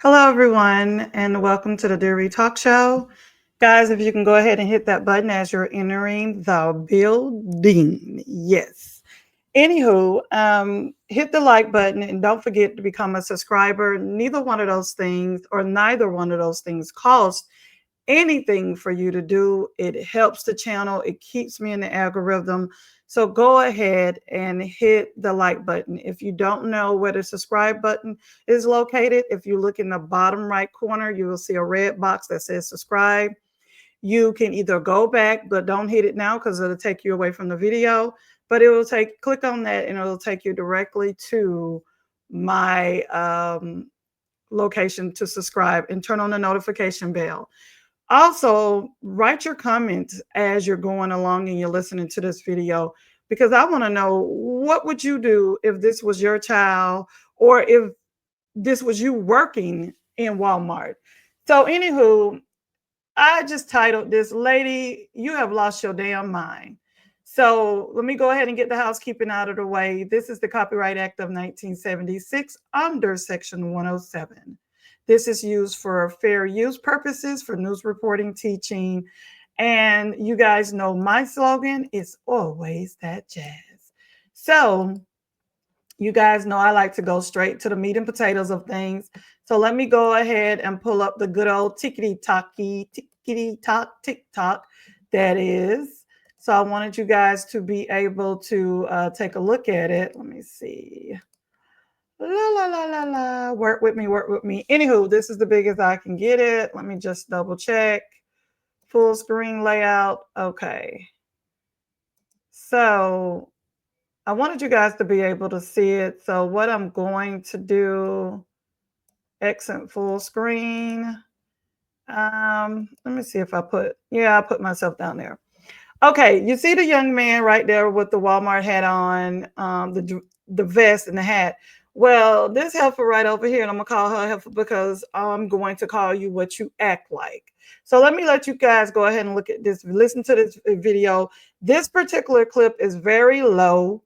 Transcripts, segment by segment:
Hello, everyone, and welcome to the Dear Talk Show. Guys, if you can go ahead and hit that button as you're entering the building. Yes. Anywho, hit the like button and don't forget to become a subscriber. Neither one of those things or neither one of those things cost anything for you to do. It helps the channel, it keeps me in the algorithm. So go ahead and hit the like button. If you don't know where the subscribe button is located, if you look in the bottom right corner, you will see a red box that says subscribe. You can either go back, but don't hit it now because it'll take you away from the video. But it will click on that and it'll take you directly to my location to subscribe and turn on the notification bell. Also, write your comments as you're going along and you're listening to this video because I want to know, what would you do if this was your child or if this was you working in Walmart? So, anywho, I just titled this, Lady, You Have Lost Your Damn Mind. So let me go ahead and get the housekeeping out of the way. This is the Copyright Act of 1976 under Section 107. This is used for fair use purposes, for news reporting, teaching. And you guys know my slogan is always that jazz. So you guys know I like to go straight to the meat and potatoes of things. So let me go ahead and pull up the good old tickety-tock TikTok that is. So I wanted you guys to be able to take a look at it. Let me see. La, la, la, la, la. Work with me, work with me. Anywho, this is the biggest I can get it. Let me just double check. Full screen layout. Okay. So I wanted you guys to be able to see it. So what I'm going to do, exit full screen. Let me see if I put myself down there. Okay, you see the young man right there with the Walmart hat on, the vest and the hat. Well, this heifer right over here, and I'm gonna call her heifer because I'm going to call you what you act like. So let me let you guys go ahead and look at this, listen to this video. This particular clip is very low.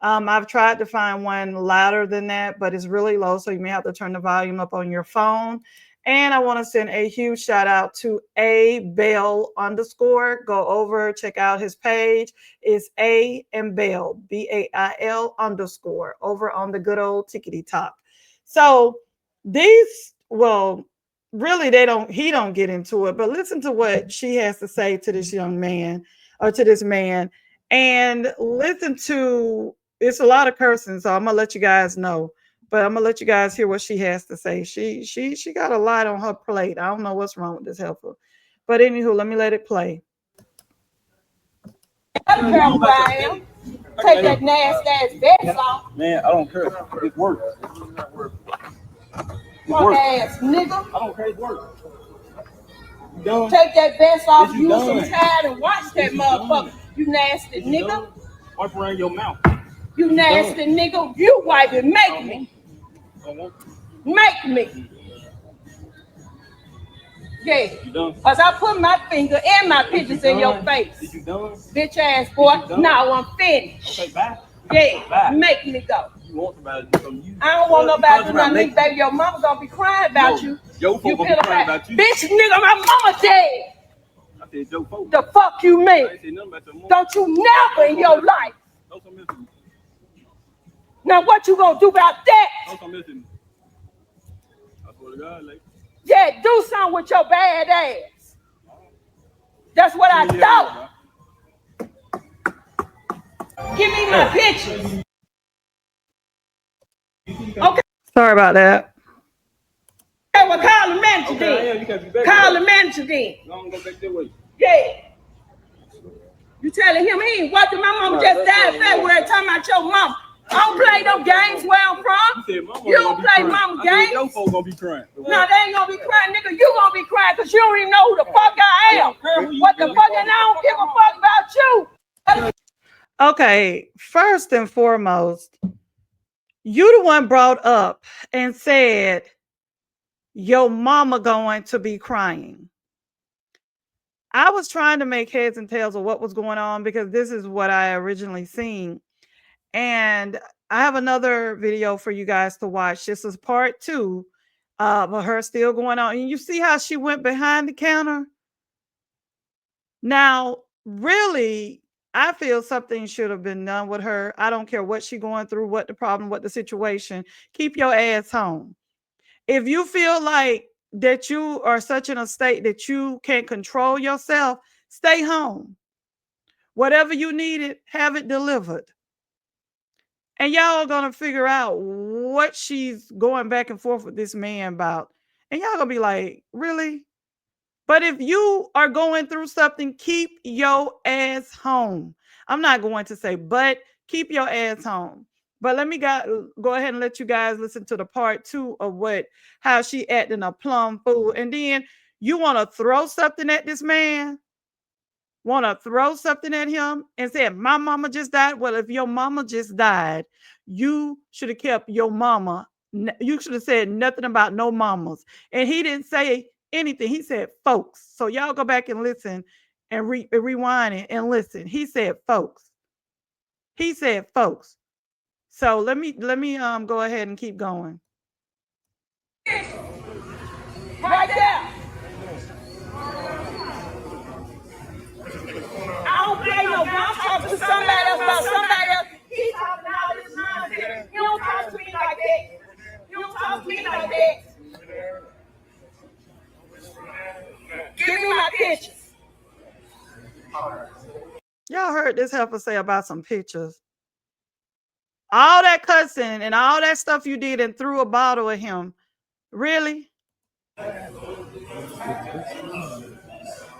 I've tried to find one louder than that, but it's really low, so you may have to turn the volume up on your phone. And I want to send a huge shout out to A Bell _. Go over, check out his page. It's A and Bell, BAIL _ over on the good old Tickety Talk. So these, well, really he don't get into it, but listen to what she has to say to this young man or to this man, and listen to, it's a lot of cursing, so I'm gonna let you guys know. But I'm gonna let you guys hear what she has to say. She got a lot on her plate. I don't know what's wrong with this heifer. But anywho, let me let it play. I don't care who I am. Take that nasty ass vest off. Man, I don't care. It's work. Punk ass nigga. I don't care. It's work. You done? Take that vest off. You Use some done? tide and watch that motherfucker. You nasty nigga. Wipe around your mouth. You nasty nigga. You wipe it. Make me. Make me. Yeah. You done? Cause I put my finger and my pictures in your face. Is you done? Bitch ass boy. No, I'm finished. Okay, bye. Yeah. Bye. Make me go. You want somebody to do something? You, I don't want nobody to do nothing, baby. Your mama gonna be crying about you. Your folk gonna be crying about you. Bitch, nigga, my mama dead. I said Joe folk. The fuck you mean? I ain't say nothing about your mom. Don't you never in your life. Don't come missing me. Now what you gonna do about that? Don't come missing me. I swear to God, like. Yeah, do something with your bad ass. That's what I thought. Give me my pictures. Okay. Sorry about that. Okay, well, call the manager Okay, then. Call the manager then. Don't go back that way. Yeah. You telling him he ain't watching my mama just died in February talking about your mama. I don't play no games where I'm from. You don't play mama games. Your folk gonna be crying. No, they ain't gonna be crying, nigga. You gonna be crying because you don't even know who the fuck I am. What the fuck, and I don't give a fuck about you. Okay, first and foremost, you the one brought up and said your mama going to be crying. I was trying to make heads and tails of what was going on because this is what I originally seen. And I have another video for you guys to watch. This is part 2 But her still going on. And you see how she went behind the counter? Now, really, I feel something should have been done with her. I don't care what she's going through, what the problem, what the situation. Keep your ass home. If you feel like that you are such in a state that you can't control yourself, stay home. Whatever you needed, have it delivered. And y'all are gonna figure out what she's going back and forth with this man about. And y'all gonna be like, really? But if you are going through something, keep your ass home. I'm not going to say, but keep your ass home. But let me go ahead and let you guys listen to the part 2 of how she acting a plum fool. And then you want to throw something at this man? Want to throw something at him and say, my mama just died? Well, if your mama just died, you should have kept your mama. You should have said nothing about no mamas. And he didn't say anything. He said folks. So y'all go back and listen and rewind it and listen. He said folks. He said folks. So let me go ahead and keep going. Right there. I don't play no game. I'm talking to somebody else about somebody else. He's talking all this nonsense. You don't talk to me like that. You don't talk to me like that. Give me my pictures. Y'all heard this heifer say about some pictures. All that cussing and all that stuff you did and threw a bottle at him. Really?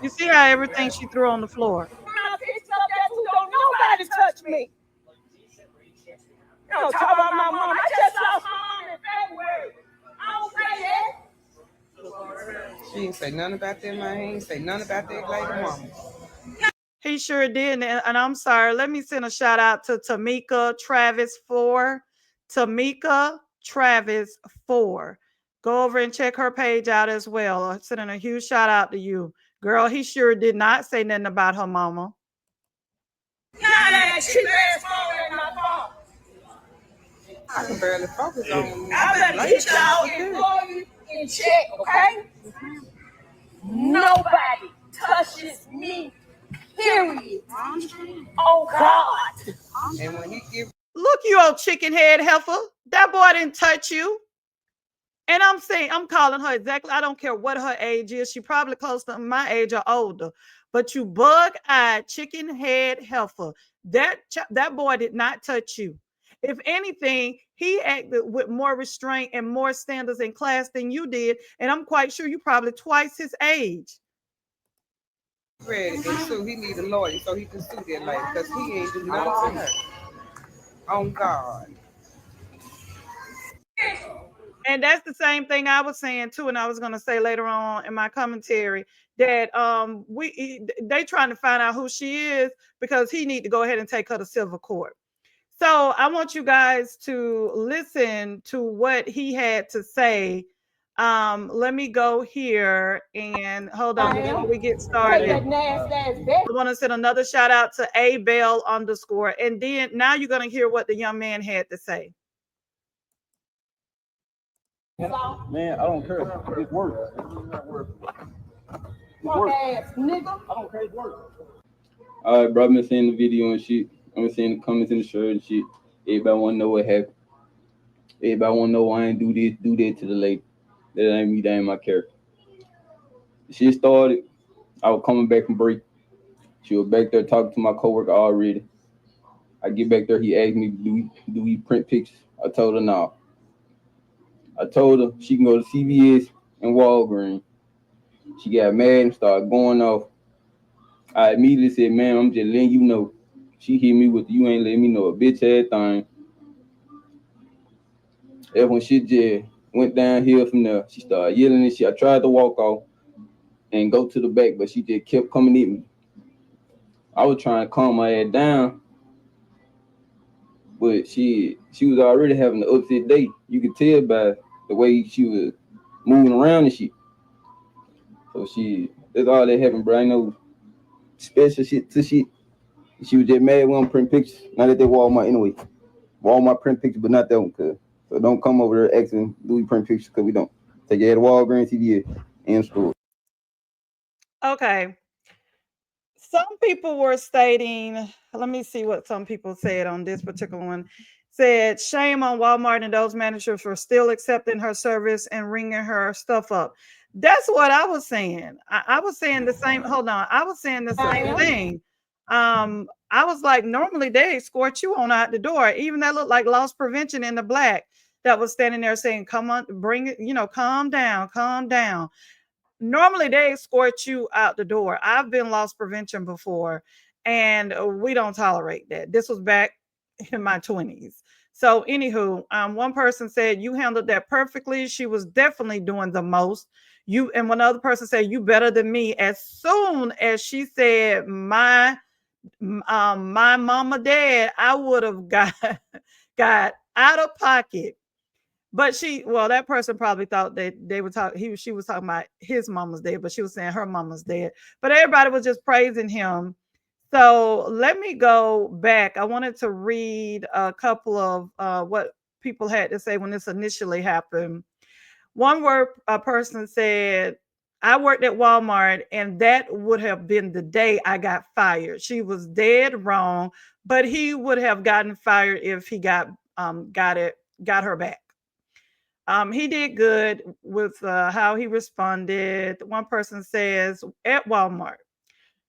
You see how everything she threw on the floor? My pictures up there too. Don't nobody touch me. You don't talk about my mom. I just lost my mom in February. I don't play that. She ain't say nothing about that, man. He ain't say nothing about that lady mama. He sure did. And I'm sorry. Let me send a shout out to Tamika Travis 4. Tamika Travis 4. Go over and check her page out as well. I'm sending a huge shout out to you. Girl, he sure did not say nothing about her mama. Nah, that cheap ass phone in my phone. I can barely focus on. I better get y'all employees in check, okay? Nobody touches me. Period. Oh God. And when he give, Look, you old chicken head heifer. That boy didn't touch you. And I'm saying, I'm calling her exactly. I don't care what her age is. She probably close to my age or older. But you bug-eyed chicken head heifer. That boy did not touch you. If anything, he acted with more restraint and more standards in class than you did. And I'm quite sure you probably twice his age. ready and sue, he need a lawyer so he can sue that lady because he ain't do nothing to her. On God. And that's the same thing I was saying too, and I was going to say later on in my commentary that they trying to find out who she is because he need to go ahead and take her to civil court. So I want you guys to listen to what he had to say. Let me go here and hold on before we get started. I want to send another shout out to abel_, and then now you're going to hear what the young man had to say. Man, I don't care. It's work. Ass nigga. I don't care. It's work. All right, bro. I've been seeing the video and shit. I've been seeing the comments in the shirt and shit. Everybody want to know what happened. Everybody want to know why I ain't do this, do that to the lady. That ain't me. That ain't my character. Shit started. I was coming back from break. She was back there talking to my coworker already. I get back there. He asked me, do we print pictures? I told her no. I told her she can go to CVS and Walgreens. She got mad and started going off. I immediately said, "Man, I'm just letting you know." She hit me with, "You ain't letting me know a bitch ass thing." And when shit just went downhill from there, she started yelling and shit. I tried to walk off and go to the back, but she just kept coming at me. I was trying to calm my ass down, but she was already having an upset day. You could tell by the way she was moving around and shit. So that's all that happened, bro. I know special shit to shit. She was just mad when I'm printing pictures. Not at that Walmart anyway. Walmart print pictures, but not that one, cuz. So don't come over there asking, do we print pictures? Because we don't. Take it to Walgreens, CVS, and store. Okay. Some people were stating, let me see what some people said on this particular one. Said, shame on Walmart and those managers for still accepting her service and ringing her stuff up. That's what I was saying. I was saying the same. Hold on. I was saying the same thing. I was like, normally they escort you on out the door. Even that looked like loss prevention in the black that was standing there saying, come on, bring it, calm down, calm down. Normally they escort you out the door. I've been loss prevention before, and we don't tolerate that. This was back in my 20s. So, anywho, one person said you handled that perfectly. She was definitely doing the most. You and one other person said you better than me. As soon as she said my mama dad, I would have got got out of pocket. But that person probably thought that they were talking, she was talking about his mama's dead, but she was saying her mama's dead. But everybody was just praising him. So let me go back. I wanted to read a couple of what people had to say when this initially happened. One word, a person said, I worked at Walmart and that would have been the day I got fired. She was dead wrong, but he would have gotten fired if he got her back. He did good with how he responded. One person says, at Walmart,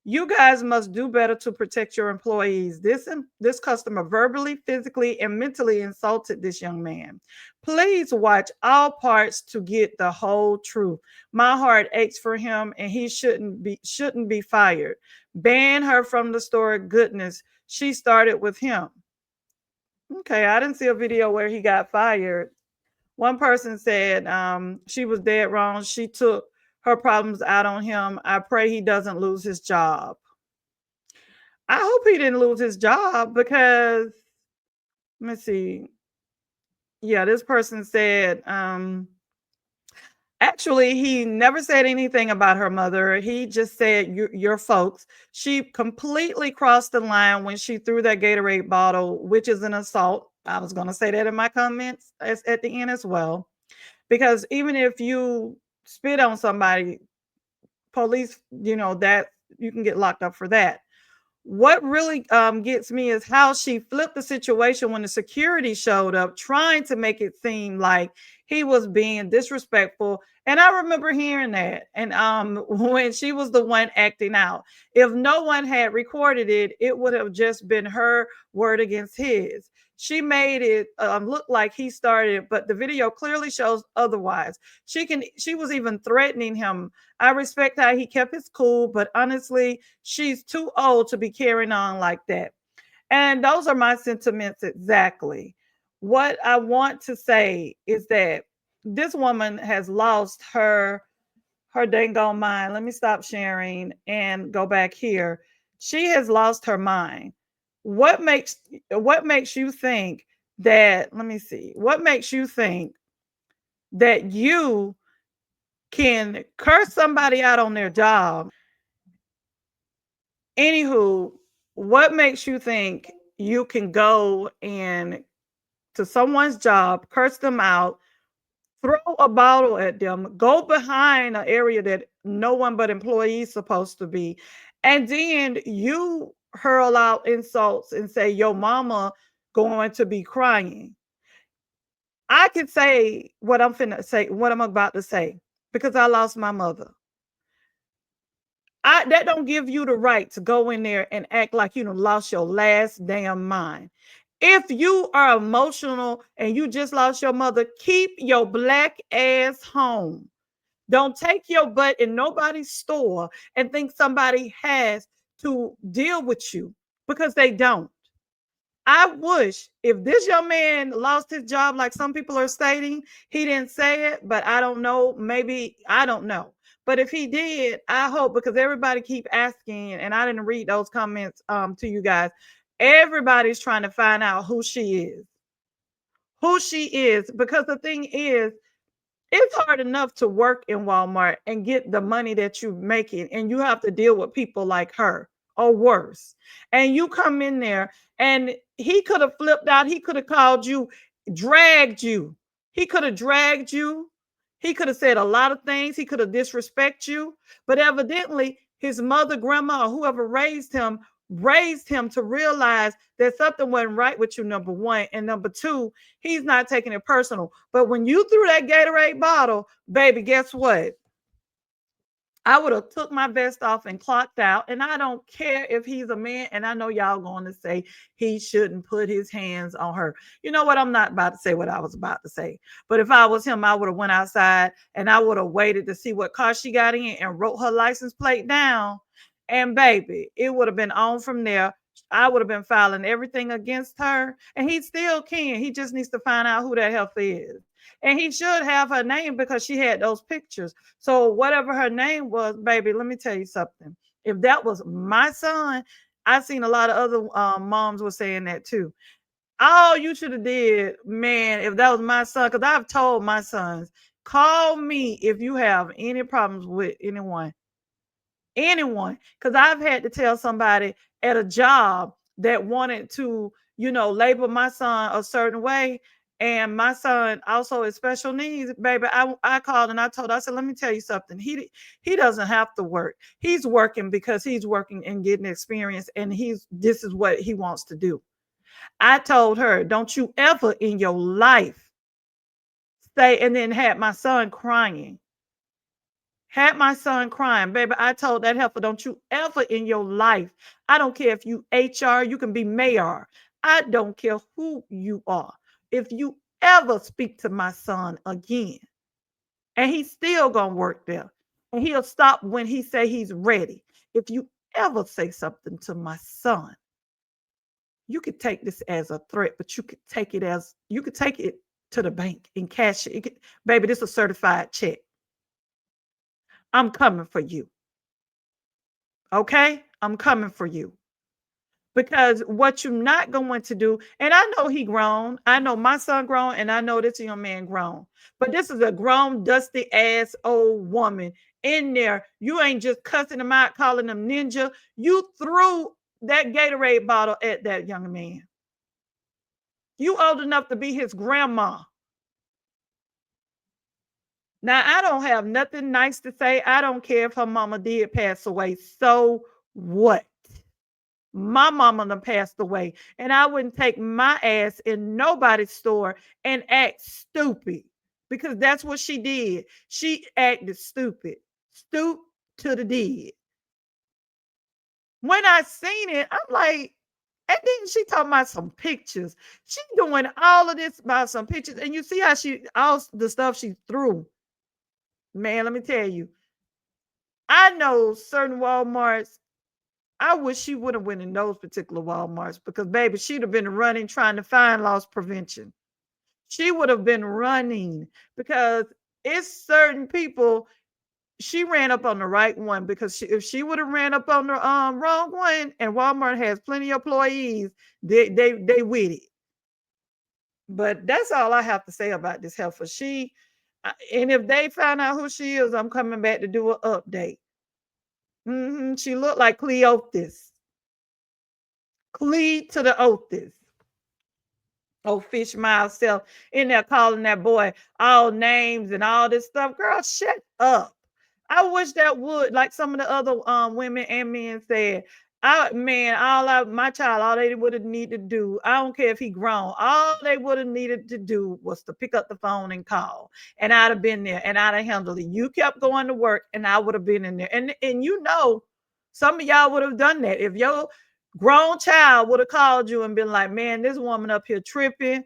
you guys must do better to protect your employees. This customer verbally, physically, and mentally insulted this young man. Please watch all parts to get the whole truth. My heart aches for him, and he shouldn't be fired. Ban her from the store. Goodness, she started with him. Okay, I didn't see a video where he got fired. One person said she was dead wrong. She took her problems out on him. I pray he doesn't lose his job. I hope he didn't lose his job because, let me see. Yeah, this person said, actually, he never said anything about her mother. He just said, your folks. She completely crossed the line when she threw that Gatorade bottle, which is an assault. I was going to say that in my comments at the end as well. Because even if you spit on somebody, police, that you can get locked up for that. What really gets me is how she flipped the situation when the security showed up, trying to make it seem like he was being disrespectful. And I remember hearing that. And when she was the one acting out, if no one had recorded it, it would have just been her word against his. She made it look like he started, but the video clearly shows otherwise. She was even threatening him. I respect how he kept his cool, but honestly, she's too old to be carrying on like that. And those are my sentiments exactly. What I want to say is that this woman has lost her dang on mind. Let me stop sharing and go back here. She has lost her mind. What makes what makes you think that, let me see. What makes you think that you can curse somebody out on their job? Anywho, what makes you think you can go and to someone's job, curse them out, throw a bottle at them, go behind an area that no one but employees supposed to be, and then you hurl out insults and say your mama going to be crying? I could say what I'm finna say, what I'm about to say, because I lost my mother. That don't give you the right to go in there and act like you done lost your last damn mind. If you are emotional and you just lost your mother, keep your black ass home. Don't take your butt in nobody's store and think somebody has to deal with you, because they don't. I wish if this young man lost his job, like some people are stating, he didn't say it, but I don't know. Maybe I don't know. But if he did, I hope, because everybody keep asking, and I didn't read those comments to you guys. Everybody's trying to find out who she is. Who she is, because the thing is, it's hard enough to work in Walmart and get the money that you're making, and you have to deal with people like her or worse. And you come in there, and he could have flipped out. He could have called you, dragged you. He could have dragged you. He could have said a lot of things. He could have disrespected you, but evidently his mother, grandma, or whoever raised him to realize that something wasn't right with you, number one. And number two, he's not taking it personal. But when you threw that Gatorade bottle, baby, guess what? I would have took my vest off and clocked out. And I don't care if he's a man. And I know y'all going to say he shouldn't put his hands on her. You know what? I'm not about to say what I was about to say. But if I was him, I would have went outside and I would have waited to see what car she got in and wrote her license plate down. And baby, it would have been on from there. I would have been filing everything against her. And he still can. He just needs to find out who that heifer is. And he should have her name because she had those pictures. So whatever her name was, baby, let me tell you something. If that was my son, I've seen a lot of other moms were saying that too. All you should have did, man, if that was my son, because I've told my sons, call me if you have any problems with anyone, because I've had to tell somebody at a job that wanted to, label my son a certain way. And my son also is special needs, baby. I called and I told her, I said, let me tell you something. He doesn't have to work. He's working because he's working and getting experience, and this is what he wants to do. I told her, don't you ever in your life say, and then had my son crying. Had my son crying, baby. I told that heifer, don't you ever in your life, I don't care if you HR, you can be mayor. I don't care who you are. If you ever speak to my son again, and he's still gonna work there, and he'll stop when he say he's ready. If you ever say something to my son, you could take this as a threat, but you could take it to the bank and cash it. Baby, this is a certified check. I'm coming for you. Okay? I'm coming for you. Because what you're not going to do, and I know he grown, I know my son grown, and I know this young man grown. But this is a grown, dusty ass old woman in there. You ain't just cussing them out, calling them ninja. You threw that Gatorade bottle at that young man. You old enough to be his grandma. Now, I don't have nothing nice to say. I don't care if her mama did pass away. So what? My mama done passed away, and I wouldn't take my ass in nobody's store and act stupid, because that's what she did. She acted stupid. Stoop to the dead. When I seen it, I'm like, and then she talking about some pictures. She doing all of this about some pictures, and you see how all the stuff she threw. Man, let me tell you, I know certain Walmarts. I wish she would have went in those particular Walmarts, because baby, she'd have been running trying to find loss prevention. She would have been running, because it's certain people. She ran up on the right one, because if she would have ran up on the wrong one, and Walmart has plenty of employees, they with it. But that's all I have to say about this heifer. And if they find out who she is, I'm coming back to do an update. She looked like Cleophas. Clee to the Oathis. Oh, fish myself in there calling that boy all names and all this stuff. Girl, shut up. I wish that would, like some of the other women and men said. My child, all they would have needed to do, I don't care if he grown, all they would have needed to do was to pick up the phone and call. And I'd have been there and I'd have handled it. You kept going to work and I would have been in there. And some of y'all would have done that. If your grown child would have called you and been like, man, this woman up here tripping.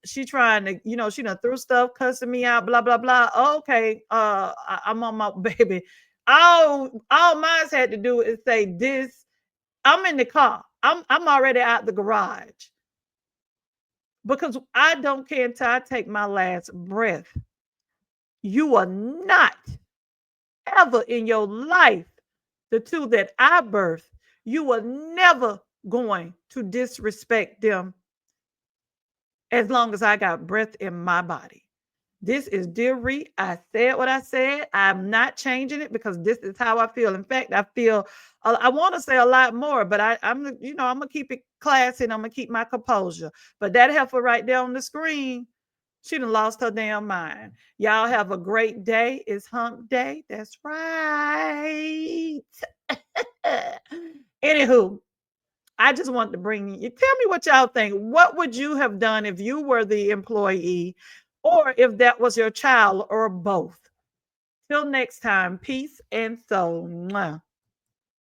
She trying to, she done threw stuff, cussing me out, blah, blah, blah. Okay, I'm on my baby. All mine had to do is say this. I'm in the car. I'm already out the garage. Because I don't care until I take my last breath. You are not ever in your life, the two that I birthed, you are never going to disrespect them as long as I got breath in my body. This is Dear Ree. I said what I said. I'm not changing it, because this is how I feel. In fact, I feel I want to say a lot more, but I'm gonna keep it classy and I'm gonna keep my composure. But that heifer right there on the screen, She done lost her damn mind. Y'all have a great day. It's hump day. That's right. Anywho, I just wanted to bring you. Tell me what y'all think. What would you have done if you were the employee, or if that was your child, or both? Till next time, peace and soul. Mwah.